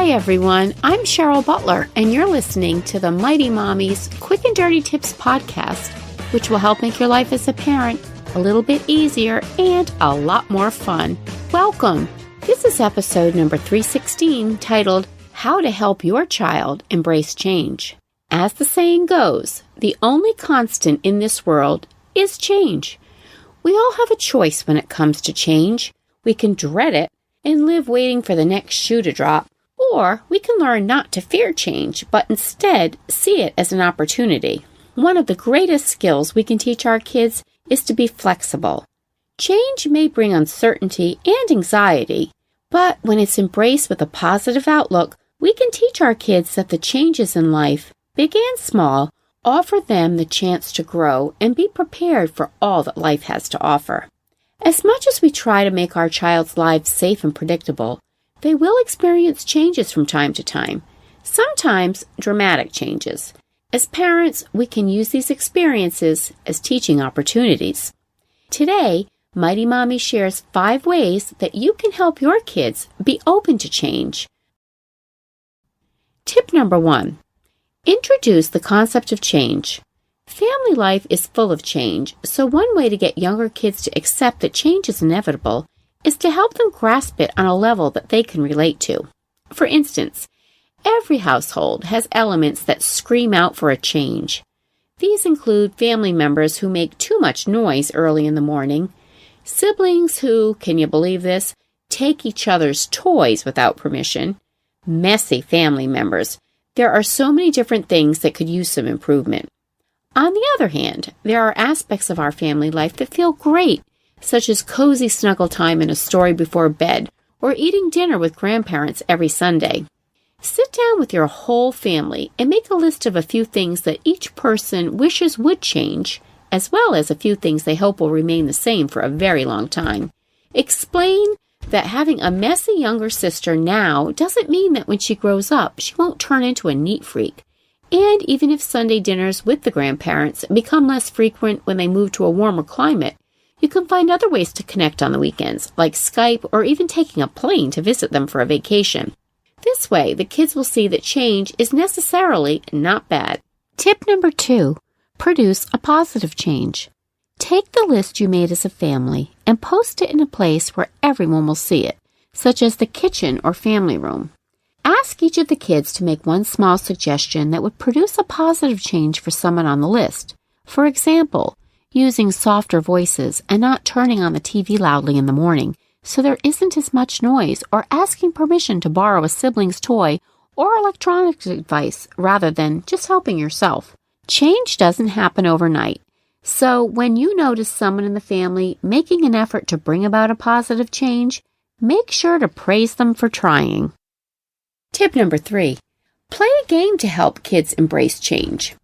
Hi everyone, I'm Cheryl Butler, and you're listening to the Mighty Mommies Quick and Dirty Tips podcast, which will help make your life as a parent a little bit easier and a lot more fun. Welcome! This is episode number 316, titled, How to Help Your Child Embrace Change. As the saying goes, the only constant in this world is change. We all have a choice when it comes to change. We can dread it and live waiting for the next shoe to drop, or we can learn not to fear change, but instead see it as an opportunity. One of the greatest skills we can teach our kids is to be flexible. Change may bring uncertainty and anxiety, but when it's embraced with a positive outlook, we can teach our kids that the changes in life, big and small, offer them the chance to grow and be prepared for all that life has to offer. As much as we try to make our child's lives safe and predictable, they will experience changes from time to time, sometimes dramatic changes. As parents, we can use these experiences as teaching opportunities. Today, Mighty Mommy shares 5 ways that you can help your kids be open to change. Tip number 1. Introduce the concept of change. Family life is full of change, so one way to get younger kids to accept that change is inevitable is to help them grasp it on a level that they can relate to. For instance, every household has elements that scream out for a change. These include family members who make too much noise early in the morning, siblings who, can you believe this, take each other's toys without permission, messy family members. There are so many different things that could use some improvement. On the other hand, there are aspects of our family life that feel great, such as cozy snuggle time and a story before bed, or eating dinner with grandparents every Sunday. Sit down with your whole family and make a list of a few things that each person wishes would change, as well as a few things they hope will remain the same for a very long time. Explain that having a messy younger sister now doesn't mean that when she grows up, she won't turn into a neat freak. And even if Sunday dinners with the grandparents become less frequent when they move to a warmer climate, you can find other ways to connect on the weekends, like Skype or even taking a plane to visit them for a vacation. This way, the kids will see that change is necessarily not bad. Tip number 2, produce a positive change. Take the list you made as a family and post it in a place where everyone will see it, such as the kitchen or family room. Ask each of the kids to make one small suggestion that would produce a positive change for someone on the list. For example, using softer voices and not turning on the TV loudly in the morning so there isn't as much noise, or asking permission to borrow a sibling's toy or electronics device rather than just helping yourself. Change doesn't happen overnight, so when you notice someone in the family making an effort to bring about a positive change, make sure to praise them for trying. Tip number 3. Play a game to help kids embrace change.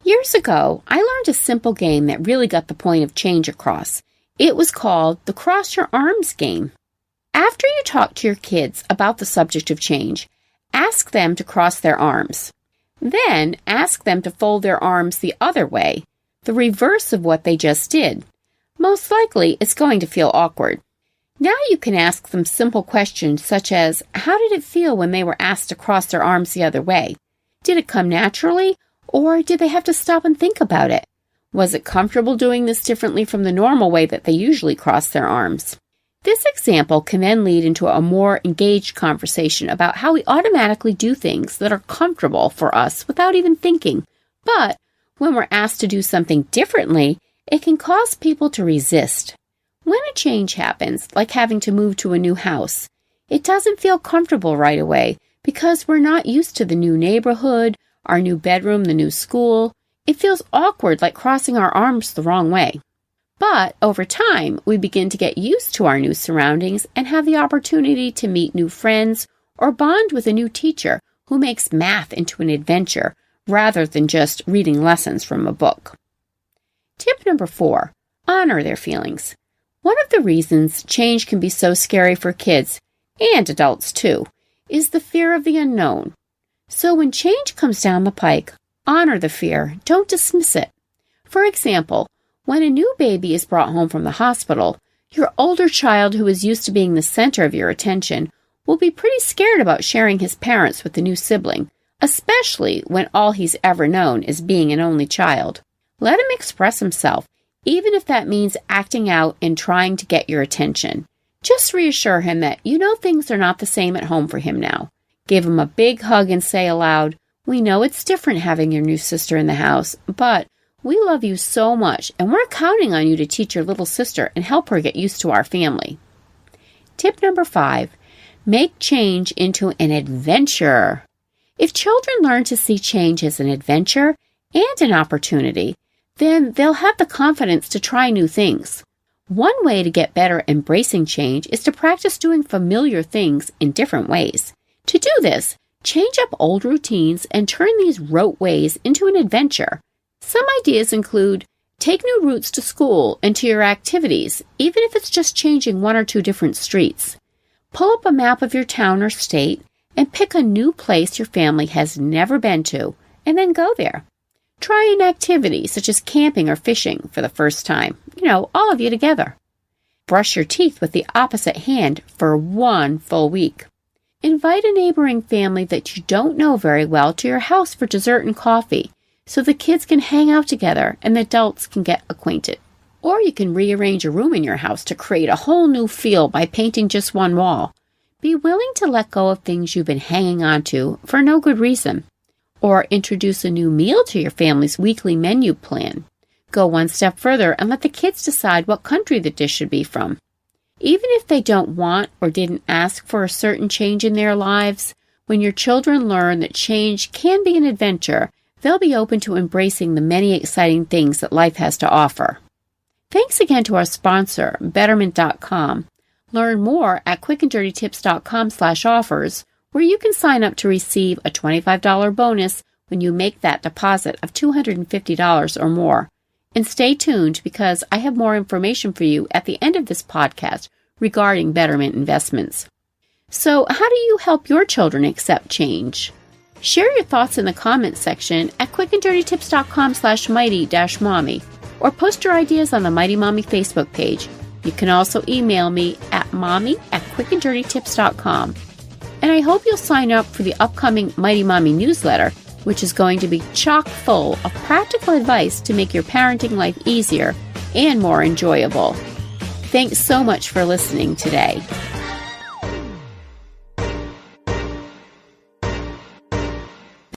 Years ago, I learned a simple game that really got the point of change across. It was called the Cross Your Arms game. After you talk to your kids about the subject of change, ask them to cross their arms. Then ask them to fold their arms the other way, the reverse of what they just did. Most likely, it's going to feel awkward. Now you can ask them simple questions such as, how did it feel when they were asked to cross their arms the other way? Did it come naturally? Or did they have to stop and think about it? Was it comfortable doing this differently from the normal way that they usually cross their arms? This example can then lead into a more engaged conversation about how we automatically do things that are comfortable for us without even thinking. But when we're asked to do something differently, it can cause people to resist. When a change happens, like having to move to a new house, it doesn't feel comfortable right away because we're not used to the new neighborhood, our new bedroom, the new school. It feels awkward, like crossing our arms the wrong way. But over time, we begin to get used to our new surroundings and have the opportunity to meet new friends or bond with a new teacher who makes math into an adventure rather than just reading lessons from a book. Tip number 4, honor their feelings. One of the reasons change can be so scary for kids, and adults too, is the fear of the unknown. So when change comes down the pike, honor the fear, don't dismiss it. For example, when a new baby is brought home from the hospital, your older child who is used to being the center of your attention will be pretty scared about sharing his parents with the new sibling, especially when all he's ever known is being an only child. Let him express himself, even if that means acting out and trying to get your attention. Just reassure him that you know things are not the same at home for him now. Give him a big hug and say aloud, "We know it's different having your new sister in the house, but we love you so much, and we're counting on you to teach your little sister and help her get used to our family." Tip number 5, make change into an adventure. If children learn to see change as an adventure and an opportunity, then they'll have the confidence to try new things. One way to get better at embracing change is to practice doing familiar things in different ways. To do this, change up old routines and turn these rote ways into an adventure. Some ideas include take new routes to school and to your activities, even if it's just changing 1 or 2 different streets. Pull up a map of your town or state and pick a new place your family has never been to, and then go there. Try an activity such as camping or fishing for the first time, all of you together. Brush your teeth with the opposite hand for 1 full week. Invite a neighboring family that you don't know very well to your house for dessert and coffee, so the kids can hang out together and the adults can get acquainted. Or you can rearrange a room in your house to create a whole new feel by painting just one wall. Be willing to let go of things you've been hanging on to for no good reason. Or introduce a new meal to your family's weekly menu plan. Go one step further and let the kids decide what country the dish should be from. Even if they don't want or didn't ask for a certain change in their lives, when your children learn that change can be an adventure, they'll be open to embracing the many exciting things that life has to offer. Thanks again to our sponsor, Betterment.com. Learn more at quickanddirtytips.com/offers, where you can sign up to receive a $25 bonus when you make that deposit of $250 or more. And stay tuned because I have more information for you at the end of this podcast regarding Betterment investments. So, how do you help your children accept change? Share your thoughts in the comments section at quickanddirtytips.com/mighty-mommy or post your ideas on the Mighty Mommy Facebook page. You can also email me at mommy@quickanddirtytips.com. And I hope you'll sign up for the upcoming Mighty Mommy newsletter, which is going to be chock full of practical advice to make your parenting life easier and more enjoyable. Thanks so much for listening today.